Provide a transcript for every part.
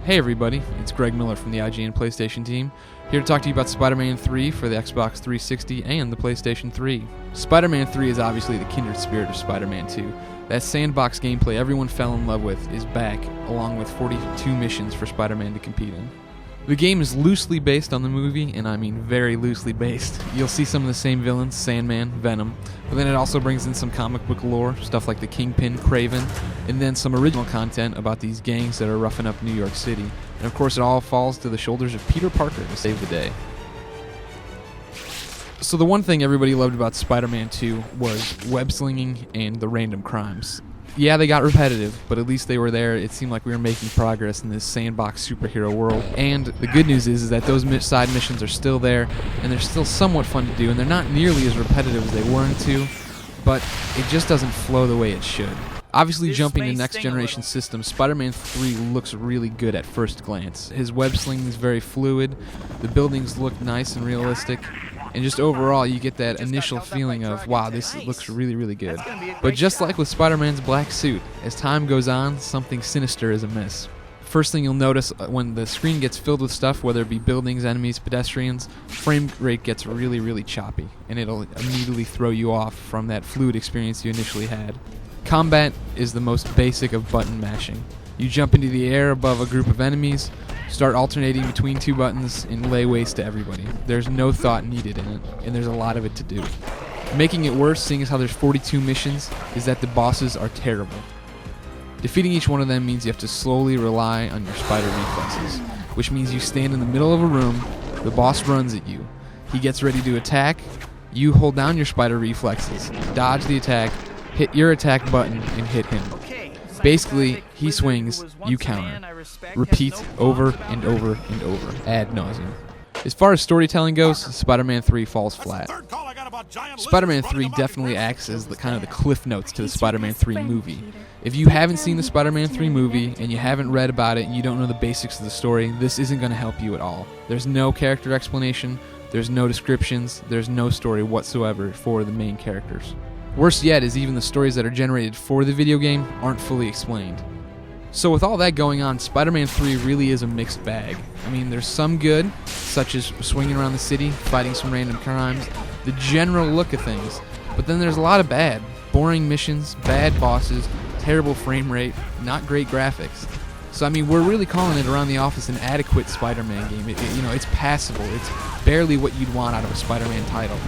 Hey everybody, it's Greg Miller from the IGN PlayStation team, here to talk to you about Spider-Man 3 for the Xbox 360 and the PlayStation 3. Spider-Man 3 is obviously the kindred spirit of Spider-Man 2. That sandbox gameplay everyone fell in love with is back, along with 42 missions for Spider-Man to compete in. The game is loosely based on the movie, and I mean very loosely based. You'll see some of the same villains, Sandman, Venom, but then it also brings in some comic book lore, stuff like the Kingpin, Kraven, and then some original content about these gangs that are roughing up New York City. And of course it all falls to the shoulders of Peter Parker to save the day. So the one thing everybody loved about Spider-Man 2 was web-slinging and the random crimes. Yeah, they got repetitive, but at least they were there. It seemed like we were making progress in this sandbox superhero world. And the good news is that those side missions are still there, and they're still somewhat fun to do, and they're not nearly as repetitive as they were in 2, but it just doesn't flow the way it should. Obviously, jumping to next-generation systems, Spider-Man 3 looks really good at first glance. His web-slinging is very fluid, the buildings look nice and realistic, and just overall, you get that initial feeling of, wow, this looks really, really good. But just like with Spider-Man's black suit, as time goes on, something sinister is amiss. First thing you'll notice when the screen gets filled with stuff, whether it be buildings, enemies, pedestrians, frame rate gets really, really choppy, and it'll immediately throw you off from that fluid experience you initially had. Combat is the most basic of button mashing. You jump into the air above a group of enemies, start alternating between two buttons, and lay waste to everybody. There's no thought needed in it, and there's a lot of it to do. Making it worse, seeing as how there's 42 missions, is that the bosses are terrible. Defeating each one of them means you have to slowly rely on your spider reflexes, which means you stand in the middle of a room, the boss runs at you, he gets ready to attack, you hold down your spider reflexes, dodge the attack, hit your attack button, and hit him. Basically, he swings, you counter. Repeat over and over and over, ad nauseum. As far as storytelling goes, Spider-Man 3 falls flat. Spider-Man 3 definitely acts as the kind of the cliff notes to the Spider-Man 3 movie. If you haven't seen the Spider-Man 3 movie and you haven't read about it and you don't know the basics of the story, this isn't going to help you at all. There's no character explanation, there's no descriptions, there's no story whatsoever for the main characters. Worse yet is even the stories that are generated for the video game aren't fully explained. So with all that going on, Spider-Man 3 really is a mixed bag. I mean, there's some good, such as swinging around the city, fighting some random crimes, the general look of things, but then there's a lot of bad. Boring missions, bad bosses, terrible frame rate, not great graphics. So I mean, we're really calling it around the office an adequate Spider-Man game. It's passable. It's barely what you'd want out of a Spider-Man title.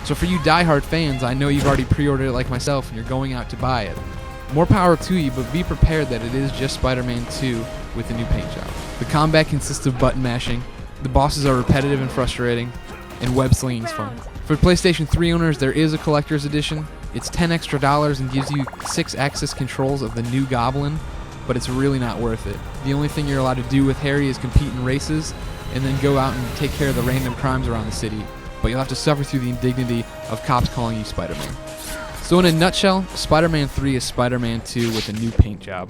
So for you die-hard fans, I know you've already pre-ordered it like myself and you're going out to buy it. More power to you, but be prepared that it is just Spider-Man 2 with a new paint job. The combat consists of button mashing, the bosses are repetitive and frustrating, and web slinging is fun. For PlayStation 3 owners, there is a collector's edition. It's $10 extra and gives you 6-axis controls of the new Goblin, but it's really not worth it. The only thing you're allowed to do with Harry is compete in races, and then go out and take care of the random crimes around the city. But you'll have to suffer through the indignity of cops calling you Spider-Man. So in a nutshell, Spider-Man 3 is Spider-Man 2 with a new paint job.